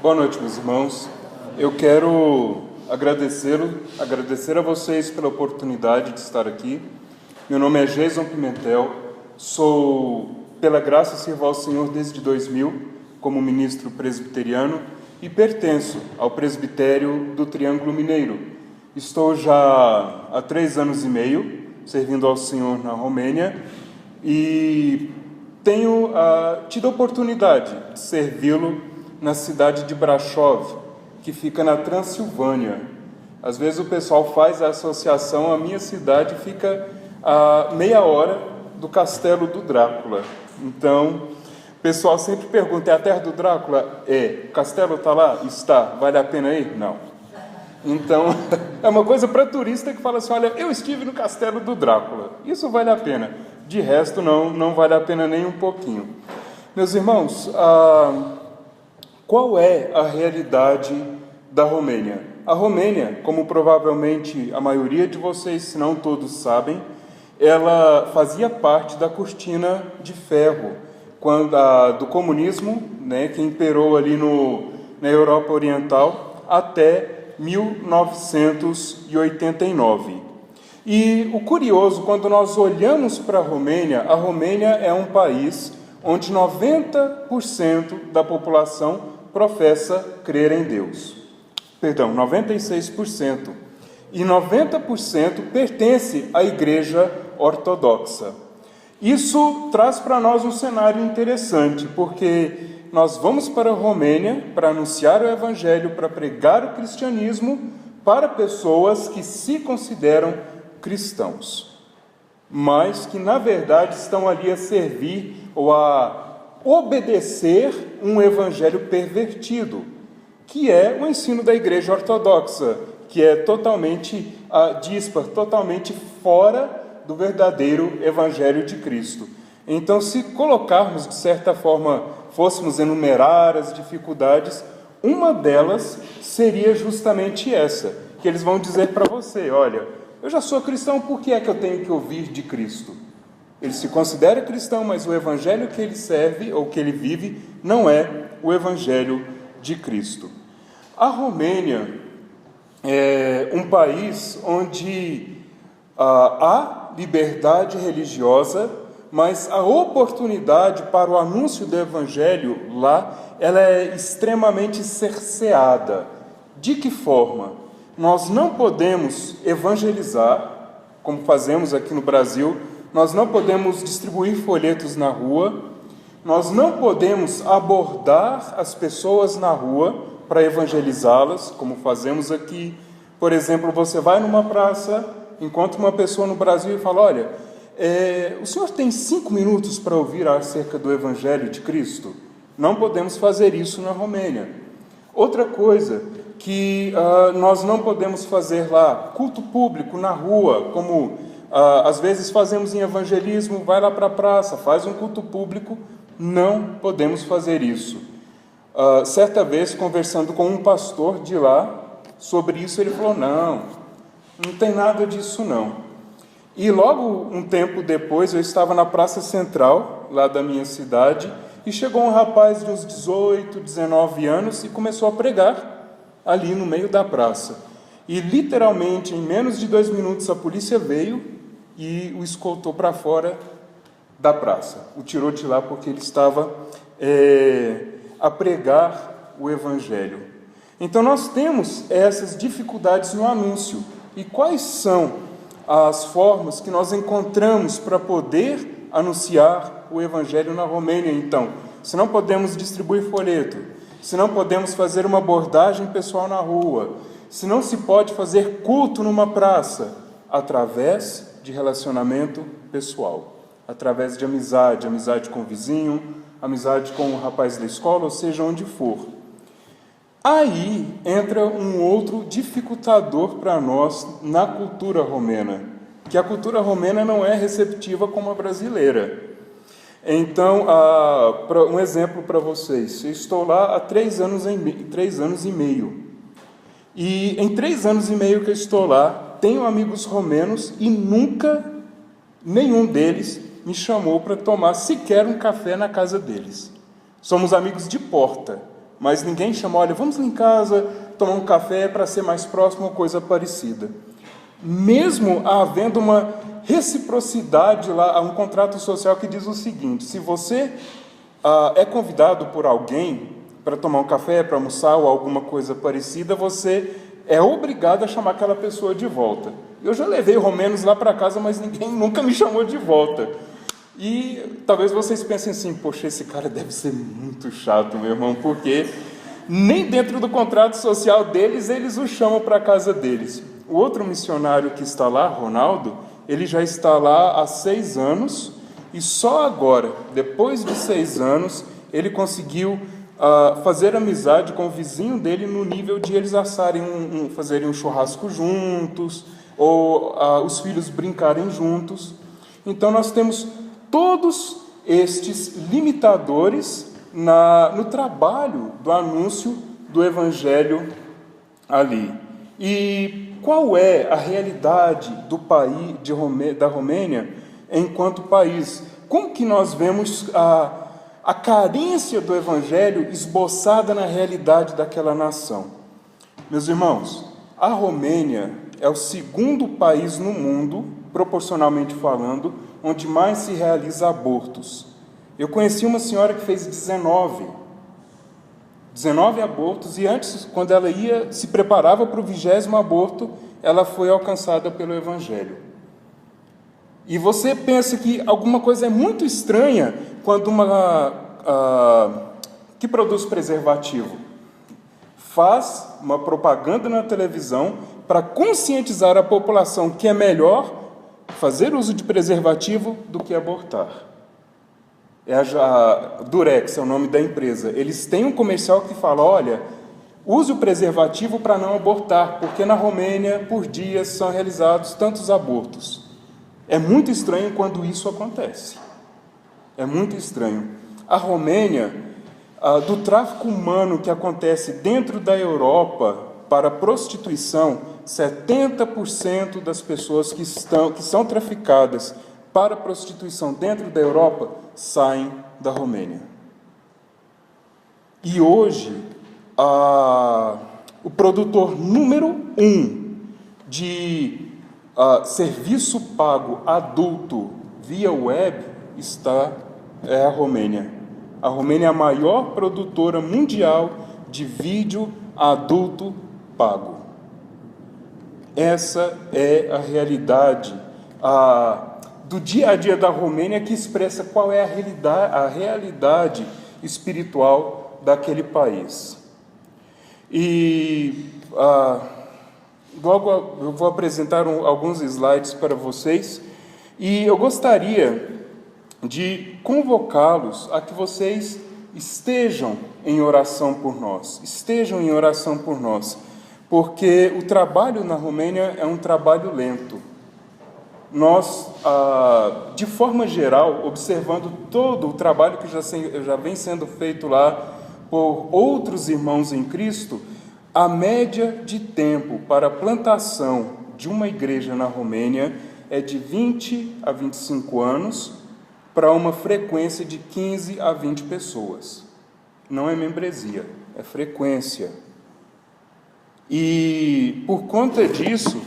Boa noite, meus irmãos. Eu quero agradecer a vocês pela oportunidade de estar aqui. Meu nome é Jason Pimentel, sou, pela graça, sirvo ao Senhor desde 2000 como ministro presbiteriano e pertenço ao presbitério do Triângulo Mineiro. Estou já há 3 anos e meio servindo ao Senhor na Romênia e tenho tido a oportunidade de servi-lo na cidade de Brașov, que fica na Transilvânia. Às vezes o pessoal faz a associação, a minha cidade fica a meia hora do castelo do Drácula. Então, o pessoal sempre pergunta, é a terra do Drácula? É. O castelo está lá? Está. Vale a pena ir? Não. Então, é uma coisa para turista que fala assim, olha, eu estive no castelo do Drácula. Isso vale a pena. De resto, não vale a pena nem um pouquinho. Meus irmãos, qual é a realidade da Romênia? A Romênia, como provavelmente a maioria de vocês, se não todos sabem, ela fazia parte da cortina de ferro do comunismo, né, que imperou ali na Europa Oriental até 1989. E o curioso, quando nós olhamos para a Romênia é um país onde 90% da população professa crer em Deus. 96%. E 90% pertence à Igreja Ortodoxa. Isso traz para nós um cenário interessante, porque nós vamos para a Romênia para anunciar o Evangelho, para pregar o cristianismo para pessoas que se consideram cristãos, mas que na verdade estão ali a servir ou a obedecer um evangelho pervertido, que é o ensino da Igreja Ortodoxa, que é totalmente díspar, totalmente fora do verdadeiro Evangelho de Cristo. Então, se colocarmos, de certa forma, fôssemos enumerar as dificuldades, uma delas seria justamente essa, que eles vão dizer para você, olha, eu já sou cristão, por que é que eu tenho que ouvir de Cristo? Ele se considera cristão, mas o evangelho que ele serve, ou que ele vive, não é o evangelho de Cristo. A Romênia é um país onde há liberdade religiosa, mas a oportunidade para o anúncio do evangelho lá, ela é extremamente cerceada. De que forma? Nós não podemos evangelizar, como fazemos aqui no Brasil, nós não podemos distribuir folhetos na rua, nós não podemos abordar as pessoas na rua para evangelizá-las, como fazemos aqui. Por exemplo, você vai numa praça, encontra uma pessoa no Brasil e fala, olha, o senhor tem 5 minutos para ouvir acerca do Evangelho de Cristo? Não podemos fazer isso na Romênia. Outra coisa que nós não podemos fazer lá, culto público na rua, como às vezes fazemos em evangelismo, vai lá para a praça, faz um culto público, não podemos fazer isso. Certa vez, conversando com um pastor de lá sobre isso, ele falou, não tem nada disso não. E logo um tempo depois, eu estava na praça central, lá da minha cidade, e chegou um rapaz de uns 18, 19 anos e começou a pregar ali no meio da praça. E literalmente, em menos de 2 minutos, a polícia veio e o escoltou para fora da praça. O tirou de lá porque ele estava a pregar o Evangelho. Então nós temos essas dificuldades no anúncio. E quais são as formas que nós encontramos para poder anunciar o Evangelho na Romênia, então? Se não podemos distribuir folheto, se não podemos fazer uma abordagem pessoal na rua, se não se pode fazer culto numa praça, através de relacionamento pessoal, através de amizade com o vizinho, amizade com o rapaz da escola, ou seja, onde for. Aí entra um outro dificultador para nós na cultura romena, que a cultura romena não é receptiva como a brasileira. Então, um exemplo para vocês. Eu estou lá há 3 anos e meio. E em 3 anos e meio que eu estou lá, tenho amigos romenos e nunca nenhum deles me chamou para tomar sequer um café na casa deles. Somos amigos de porta, mas ninguém chama, olha, vamos lá em casa tomar um café para ser mais próximo ou coisa parecida. Mesmo havendo uma reciprocidade lá, há um contrato social que diz o seguinte: se você é convidado por alguém para tomar um café, para almoçar ou alguma coisa parecida, você é obrigado a chamar aquela pessoa de volta. Eu já levei romenos lá para casa, mas ninguém nunca me chamou de volta. E talvez vocês pensem assim, poxa, esse cara deve ser muito chato, meu irmão, porque nem dentro do contrato social deles, eles o chamam para a casa deles. O outro missionário que está lá, Ronaldo, ele já está lá há 6 anos, e só agora, depois de 6 anos, ele conseguiu fazer amizade com o vizinho dele no nível de eles fazerem um churrasco juntos, ou os filhos brincarem juntos. Então nós temos todos estes limitadores no trabalho do anúncio do Evangelho ali. E qual é a realidade do país da Romênia enquanto país? Como que nós vemos a carência do Evangelho esboçada na realidade daquela nação? Meus irmãos, a Romênia é o segundo país no mundo, proporcionalmente falando, onde mais se realiza abortos. Eu conheci uma senhora que fez 19 abortos, e antes, quando ela se preparava para o 20º aborto, ela foi alcançada pelo Evangelho. E você pensa que alguma coisa é muito estranha quando que produz preservativo faz uma propaganda na televisão para conscientizar a população que é melhor fazer uso de preservativo do que abortar. A Durex é o nome da empresa. Eles têm um comercial que fala, olha, use o preservativo para não abortar, porque na Romênia, por dia, são realizados tantos abortos. É muito estranho quando isso acontece. É muito estranho. A Romênia, do tráfico humano que acontece dentro da Europa para prostituição, 70% das pessoas que são traficadas para prostituição dentro da Europa saem da Romênia. E hoje, o produtor número 1 de serviço pago adulto via web é a Romênia. A Romênia é a maior produtora mundial de vídeo adulto pago. Essa é a realidade do dia a dia da Romênia, que expressa qual é a realidade espiritual daquele país. E logo eu vou apresentar alguns slides para vocês, e eu gostaria de convocá-los a que vocês estejam em oração por nós, porque o trabalho na Romênia é um trabalho lento. Nós, de forma geral, observando todo o trabalho que já vem sendo feito lá por outros irmãos em Cristo, a média de tempo para a plantação de uma igreja na Romênia é de 20 a 25 anos, para uma frequência de 15 a 20 pessoas. Não é membresia, é frequência. E, por conta disso,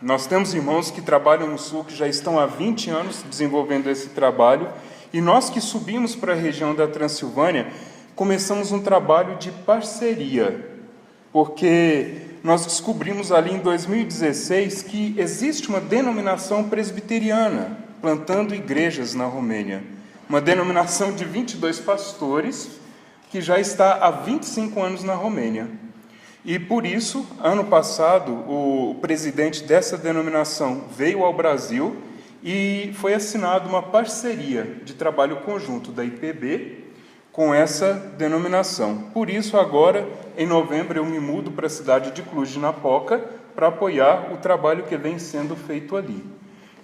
nós temos irmãos que trabalham no Sul, que já estão há 20 anos desenvolvendo esse trabalho, e nós que subimos para a região da Transilvânia, começamos um trabalho de parceria, porque nós descobrimos ali em 2016 que existe uma denominação presbiteriana plantando igrejas na Romênia, uma denominação de 22 pastores que já está há 25 anos na Romênia. E por isso, ano passado, o presidente dessa denominação veio ao Brasil e foi assinada uma parceria de trabalho conjunto da IPB com essa denominação. Por isso, agora, em novembro, eu me mudo para a cidade de Cluj-Napoca para apoiar o trabalho que vem sendo feito ali.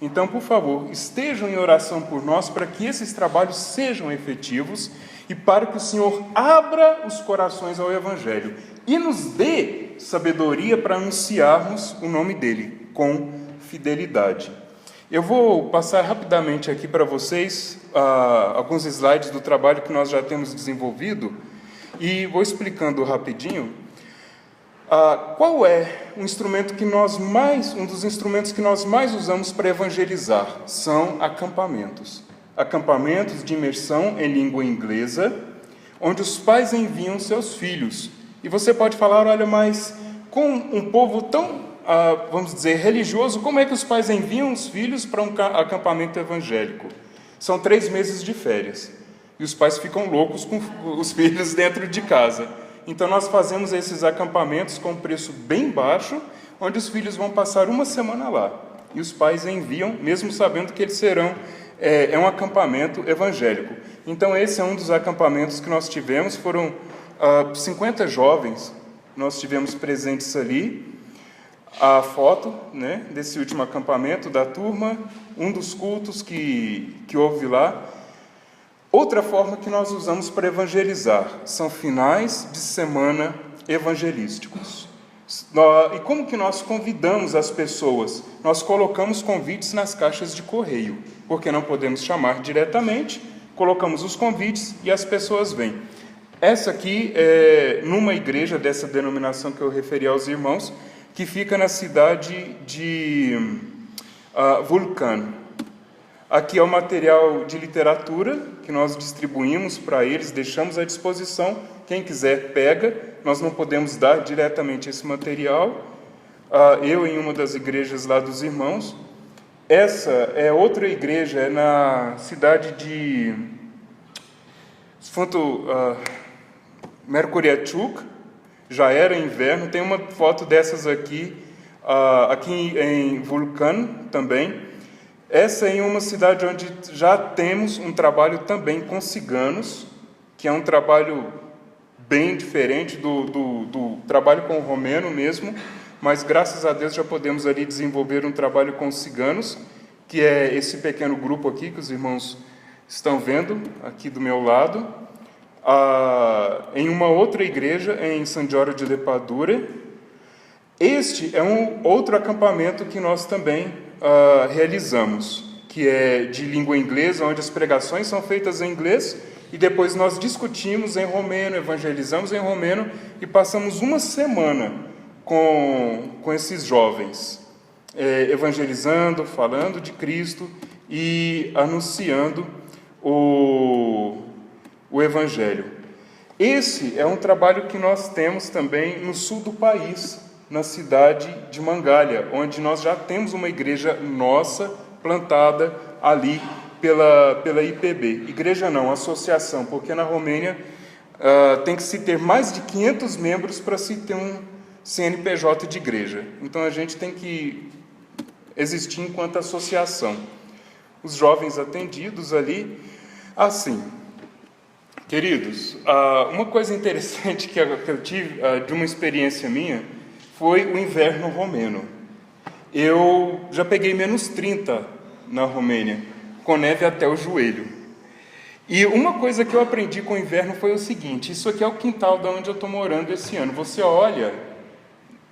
Então, por favor, estejam em oração por nós para que esses trabalhos sejam efetivos e para que o Senhor abra os corações ao Evangelho e nos dê sabedoria para anunciarmos o nome dele com fidelidade. Eu vou passar rapidamente aqui para vocês alguns slides do trabalho que nós já temos desenvolvido e vou explicando rapidinho qual é um dos instrumentos que nós mais usamos para evangelizar. São acampamentos. Acampamentos de imersão em língua inglesa, onde os pais enviam seus filhos. E você pode falar, olha, mas com um povo tão vamos dizer, religioso, como é que os pais enviam os filhos para um acampamento evangélico? São 3 meses de férias. E os pais ficam loucos com os filhos dentro de casa. Então, nós fazemos esses acampamentos com preço bem baixo, onde os filhos vão passar 1 semana lá. E os pais enviam, mesmo sabendo que eles serão um acampamento evangélico. Então, esse é um dos acampamentos que nós tivemos. Foram 50 jovens, nós tivemos presentes ali. A foto, né, desse último acampamento da turma, um dos cultos que houve lá. Outra forma que nós usamos para evangelizar são finais de semana evangelísticos. E como que nós convidamos as pessoas? Nós colocamos convites nas caixas de correio, porque não podemos chamar diretamente, colocamos os convites e as pessoas vêm. Essa aqui é numa igreja dessa denominação que eu referi aos irmãos, que fica na cidade de Vulcan. Aqui é o material de literatura que nós distribuímos para eles, deixamos à disposição. Quem quiser, pega. Nós não podemos dar diretamente esse material. Eu em uma das igrejas lá dos irmãos. Essa é outra igreja, é na cidade de Mercuriachuk. Já era inverno, tem uma foto dessas aqui em Vulcan também. Essa é em uma cidade onde já temos um trabalho também com ciganos, que é um trabalho bem diferente do trabalho com o romeno mesmo, mas graças a Deus já podemos ali desenvolver um trabalho com os ciganos, que é esse pequeno grupo aqui que os irmãos estão vendo aqui do meu lado. Em uma outra igreja, em San Giorgio de Padura. Este é um outro acampamento que nós também realizamos, que é de língua inglesa, onde as pregações são feitas em inglês, e depois nós discutimos em romeno, evangelizamos em romeno, e passamos 1 semana com esses jovens, evangelizando, falando de Cristo e anunciando o Evangelho. Esse é um trabalho que nós temos também no sul do país, na cidade de Mangalha, onde nós já temos uma igreja nossa plantada ali pela IPB. Igreja não, associação, porque na Romênia tem que se ter mais de 500 membros para se ter um CNPJ de igreja. Então a gente tem que existir enquanto associação. Os jovens atendidos ali, assim. Queridos, uma coisa interessante que eu tive de uma experiência minha foi o inverno romeno. Eu já peguei -30 na Romênia, com neve até o joelho. E uma coisa que eu aprendi com o inverno foi o seguinte: isso aqui é o quintal de onde eu estou morando esse ano. Você olha,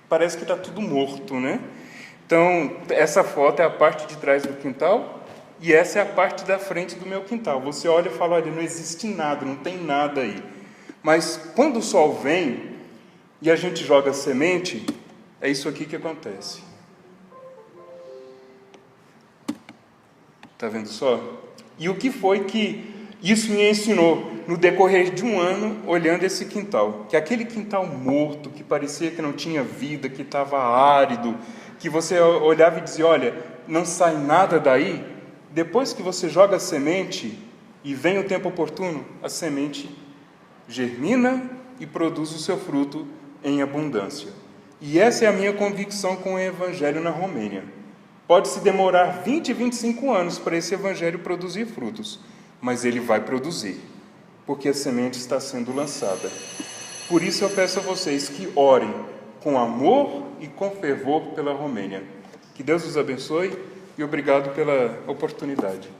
parece que está tudo morto, né? Então, essa foto é a parte de trás do quintal. E essa é a parte da frente do meu quintal. Você olha e fala, olha, não existe nada, não tem nada aí. Mas quando o sol vem e a gente joga semente, é isso aqui que acontece. Está vendo só? E o que foi que isso me ensinou no decorrer de 1 ano, olhando esse quintal? Que aquele quintal morto, que parecia que não tinha vida, que estava árido, que você olhava e dizia, olha, não sai nada daí. Depois que você joga a semente e vem o tempo oportuno, a semente germina e produz o seu fruto em abundância. E essa é a minha convicção com o Evangelho na Romênia. Pode-se demorar 20, 25 anos para esse Evangelho produzir frutos, mas ele vai produzir, porque a semente está sendo lançada. Por isso eu peço a vocês que orem com amor e com fervor pela Romênia. Que Deus os abençoe. E obrigado pela oportunidade.